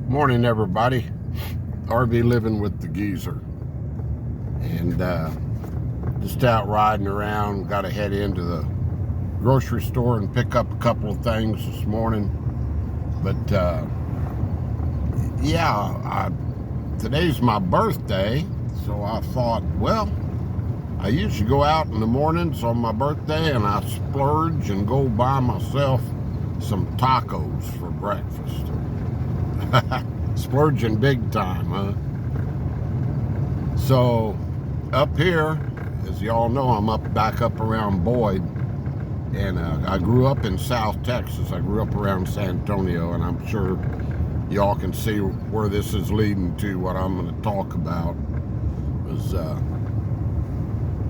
Morning, everybody. RV living with the geezer, and just out riding around. Got to head into the grocery store and pick up a couple of things this morning. But today's my birthday, so I thought, well, I usually go out in the mornings on my birthday and I splurge and go buy myself some tacos for breakfast. Splurging big time, huh? So up here, as y'all know, I'm back up around Boyd, and I grew up in South Texas. I grew up around San Antonio, and I'm sure y'all can see where this is leading to. What I'm going to talk about is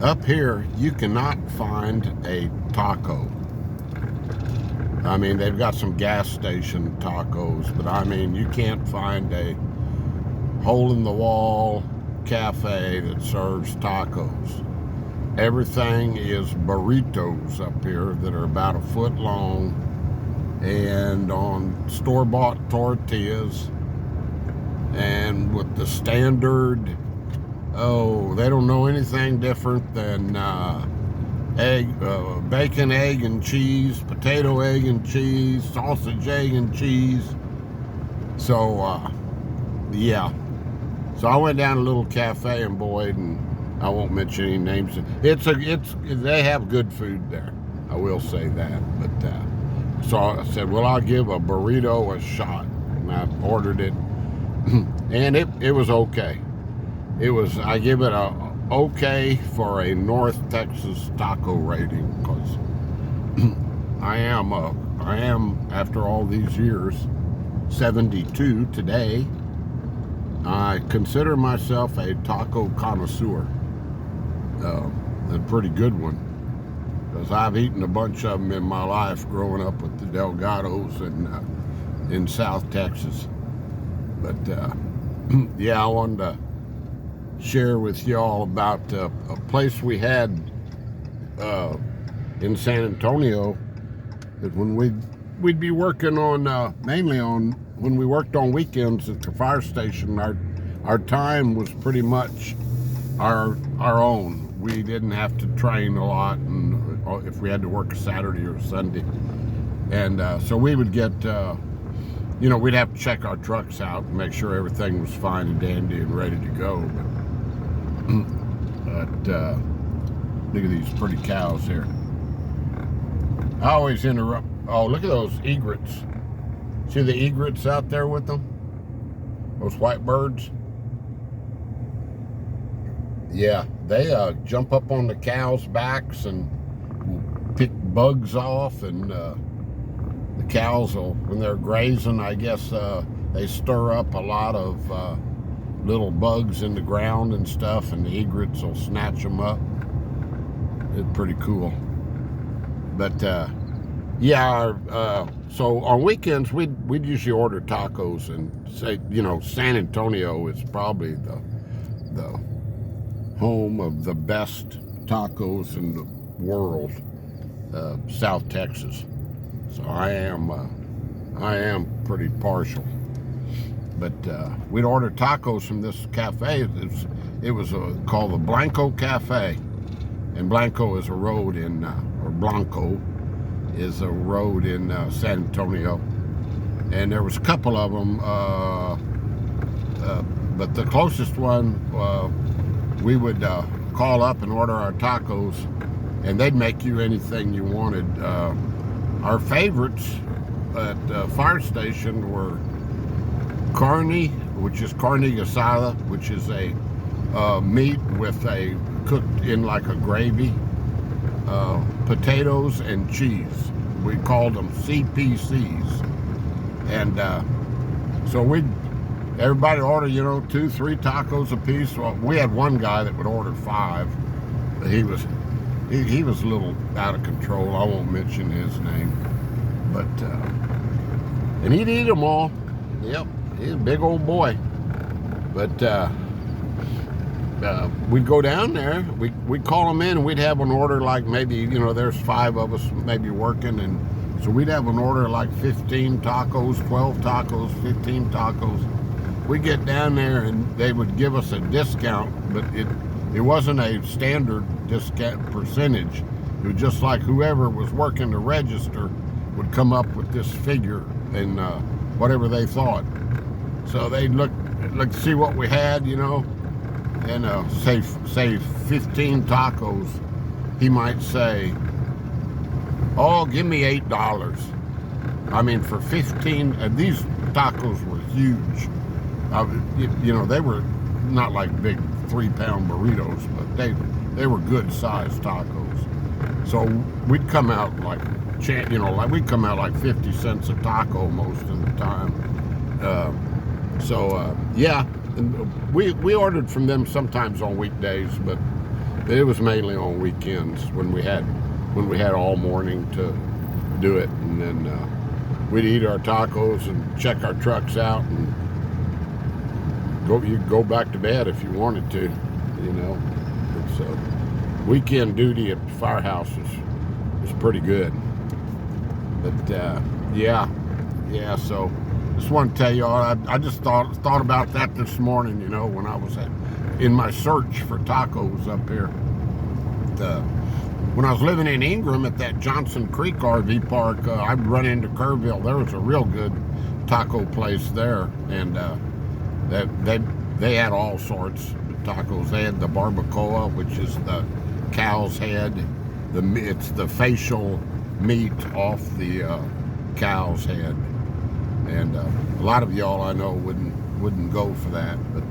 up here you cannot find a taco. I mean, they've got some gas station tacos, but I mean, you can't find a hole-in-the-wall cafe that serves tacos. Everything is burritos up here that are about a foot long and on store-bought tortillas and with the standard, they don't know anything different than bacon, egg, and cheese, potato, egg, and cheese, sausage, egg, and cheese. So, So I went down to a little cafe in Boyd, and I won't mention any names. They have good food there. I will say that. But so I said, well, I'll give a burrito a shot, and I ordered it, and it was okay. I give it a okay for a North Texas taco rating, because I am after all these years 72 today. I consider myself a taco connoisseur, a pretty good one, because I've eaten a bunch of them in my life growing up with the Delgados in South Texas. But I wanted to share with y'all about a place we had in San Antonio that when we'd be working on mainly on when we worked on weekends at the fire station, our time was pretty much our own. We didn't have to train a lot, and if we had to work a Saturday or Sunday, and so we would get we'd have to check our trucks out and make sure everything was fine and dandy and ready to go. But look at these pretty cows here. I always interrupt. Oh, look at those egrets. See the egrets out there with them? Those white birds? Yeah, they jump up on the cows' backs and pick bugs off, and the cows will, when they're grazing, I guess they stir up a lot of little bugs in the ground and stuff, and the egrets will snatch them up. It's pretty cool. But so on weekends we'd usually order tacos, and say, San Antonio is probably the home of the best tacos in the world, South Texas. So I am pretty partial. But we'd order tacos from this cafe. It was called the Blanco Cafe, and Blanco is a road in, or Blanco is a road in San Antonio. And there was a couple of them, but the closest one, we would call up and order our tacos, and they'd make you anything you wanted. Our favorites at the fire station were carne, which is carne asada, which is a meat with a cooked in like a gravy, potatoes and cheese. We called them CPCs, and so everybody order 2-3 tacos a piece. Well, we had one guy that would order 5. But he was a little out of control. I won't mention his name, but and he'd eat them all. Yep. He's a big old boy. But we'd go down there, we'd call them in, and we'd have an order like maybe, there's 5 of us maybe working, and So we'd have an order like 15 tacos, 12 tacos, 15 tacos. We'd get down there and they would give us a discount, but it wasn't a standard discount percentage. It was just like whoever was working the register would come up with this figure and whatever they thought. So they'd look see what we had, you know, and say 15 tacos. He might say, "Oh, give me $8." I mean, for 15, these tacos were huge. You know, they were not like big 3-pound burritos, but they were good sized tacos. So we'd come out like, you know, like we'd come out like 50 cents a taco most of the time. Yeah, and we ordered from them sometimes on weekdays, but it was mainly on weekends when we had all morning to do it, and then we'd eat our tacos and check our trucks out and you go back to bed if you wanted to, you know. It's weekend duty at the firehouse is pretty good. But yeah. So just want to tell you all, I just thought about that this morning, you know, when I was in my search for tacos up here. When I was living in Ingram at that Johnson Creek RV park, I'd run into Kerrville. There was a real good taco place there, and they had all sorts of tacos. They had the barbacoa, which is the cow's head. It's the facial meat off the cow's head, and a lot of y'all I know wouldn't go for that, but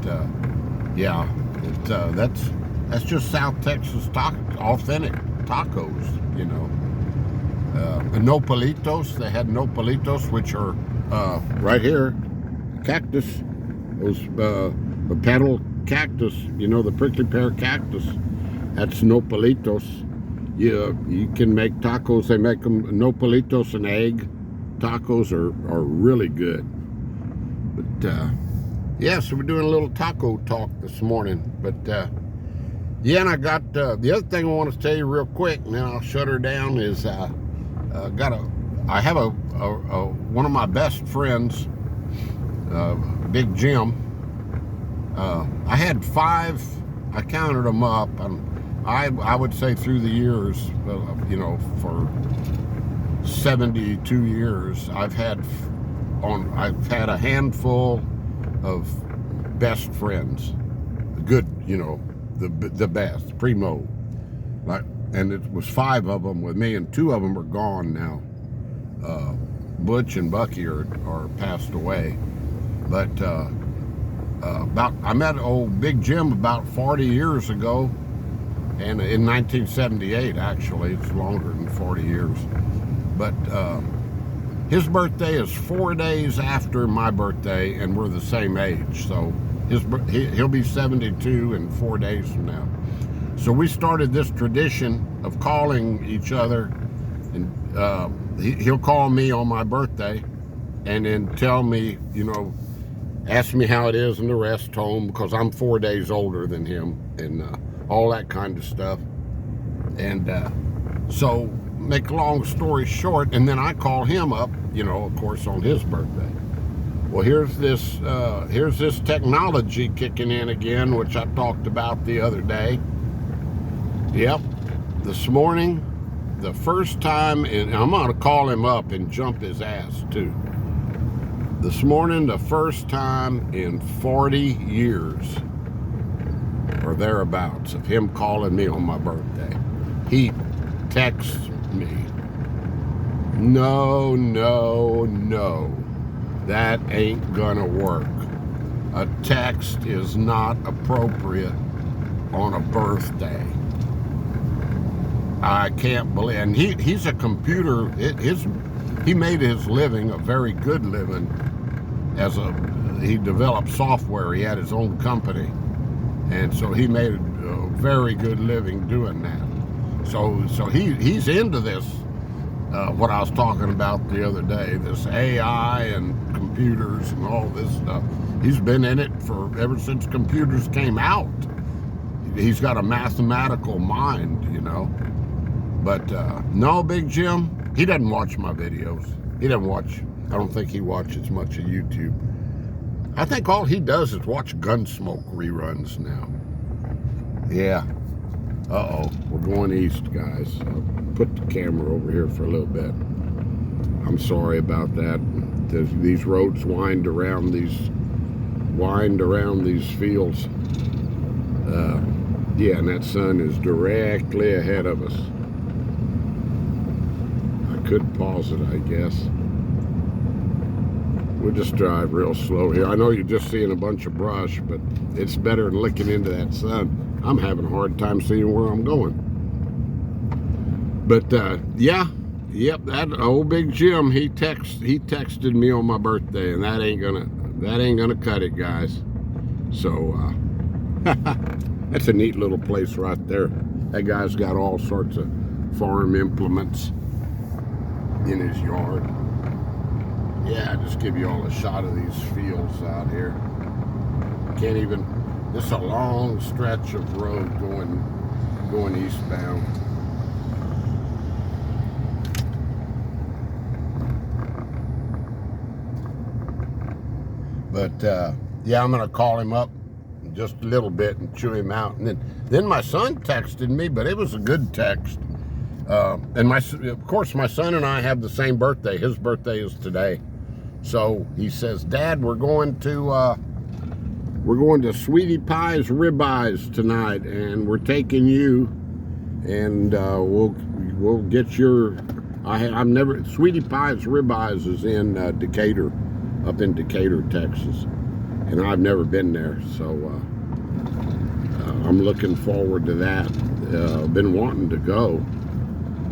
yeah, that's just South Texas authentic tacos, you know. Nopalitos, they had nopalitos, which are right here, cactus, those petal cactus, you know, the prickly pear cactus. That's nopalitos. You can make tacos. They make them nopalitos and egg tacos are really good. But yeah, so we're doing a little taco talk this morning. But yeah, and I got the other thing I want to tell you real quick, and then I'll shut her down. Is I have one of my best friends, Big Jim. I had 5. I counted them up, and I would say through the years, you know, for 72 years, I've had a handful of best friends, good, you know, the best, primo, like, and it was 5 of them with me, and 2 of them are gone now. Butch and Bucky are passed away, but I met old Big Jim about 40 years ago, and in 1978, actually. It's longer than 40 years. But his birthday is 4 days after my birthday, and we're the same age. So he'll be 72 in 4 days from now. So we started this tradition of calling each other, and he'll call me on my birthday, and then tell me, you know, ask me how it is in the rest home, because I'm 4 days older than him, and all that kind of stuff. And so, make a long story short, and then I call him up, you know, of course, on his birthday. Well, here's this technology kicking in again, which I talked about the other day. Yep, this morning, the first time, and I'm gonna call him up and jump his ass too. This morning, the first time in 40 years or thereabouts of him calling me on my birthday, he texts me, no, that ain't gonna work. A text is not appropriate on a birthday. I can't believe, and he's a computer, he made his living, a very good living, he developed software. He had his own company, and so he made a very good living doing that. So he's into this, what I was talking about the other day, this AI and computers and all this stuff. He's been in it ever since computers came out. He's got a mathematical mind, you know. But no, Big Jim, He doesn't watch my videos. He doesn't watch, I don't think he watches much of YouTube. I think all he does is watch Gunsmoke reruns now. Yeah. Uh-oh, we're going east, guys. I'll put the camera over here for a little bit. I'm sorry about that. These roads wind around these fields. Yeah, and that sun is directly ahead of us. I could pause it, I guess. We'll just drive real slow here. I know you're just seeing a bunch of brush, but it's better than looking into that sun. I'm having a hard time seeing where I'm going. But yeah, yep, that old Big Jim, he texted me on my birthday, and that ain't gonna cut it, guys. So that's a neat little place right there. That guy's got all sorts of farm implements in his yard. Yeah, just give you all a shot of these fields out here. Can't even, this is a long stretch of road going eastbound. But yeah, I'm gonna call him up in just a little bit and chew him out. And then my son texted me, but it was a good text. And of course, my son and I have the same birthday. His birthday is today. So he says, Dad, we're going to Sweetie Pie's Ribeyes tonight, and we're taking you, and we'll get your. Sweetie Pie's Ribeyes is in Decatur, up in Decatur, Texas, and I've never been there, so I'm looking forward to that. I've been wanting to go,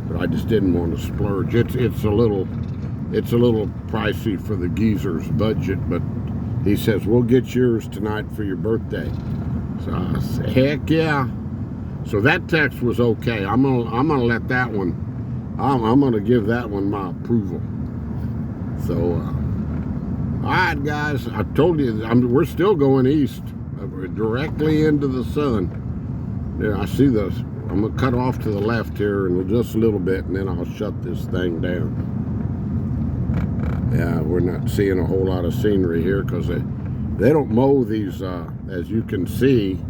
but I just didn't want to splurge. It's a little pricey for the geezer's budget, but he says, we'll get yours tonight for your birthday. So I said, heck yeah. So that text was okay. I'm gonna let that one, I'm gonna give that one my approval. So all right, guys, I told you we're still going east, directly into the sun. There, I see those. I'm gonna cut off to the left here in just a little bit, and then I'll shut this thing down. Yeah, we're not seeing a whole lot of scenery here because they don't mow these, as you can see,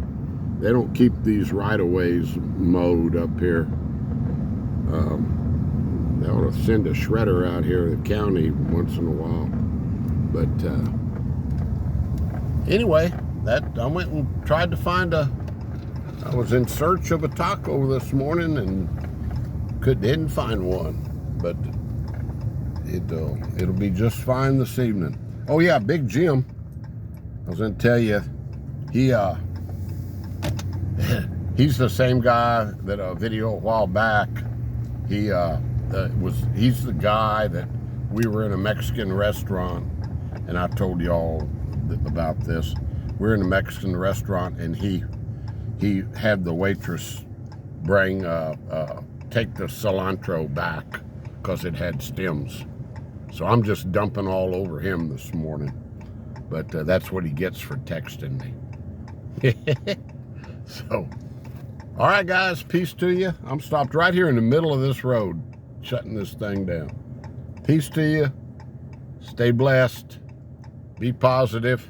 they don't keep these right-of-ways mowed up here. They ought to send a shredder out here to the county once in a while. But anyway, I went and tried to find I was in search of a taco this morning and didn't find one, but it'll be just fine this evening. Oh yeah, Big Jim, I was gonna tell you, he's the same guy that a video a while back, he's the guy that we were in a Mexican restaurant, and I told y'all about this. We're in a Mexican restaurant, and he had the waitress take the cilantro back because it had stems. So I'm just dumping all over him this morning. But that's what he gets for texting me. So, all right, guys, peace to you. I'm stopped right here in the middle of this road, shutting this thing down. Peace to you. Stay blessed. Be positive.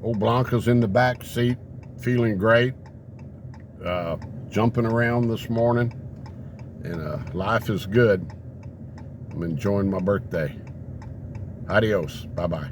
Old Blanca's in the back seat, feeling great. Jumping around this morning. And life is good. I'm enjoying my birthday. Adios. Bye-bye.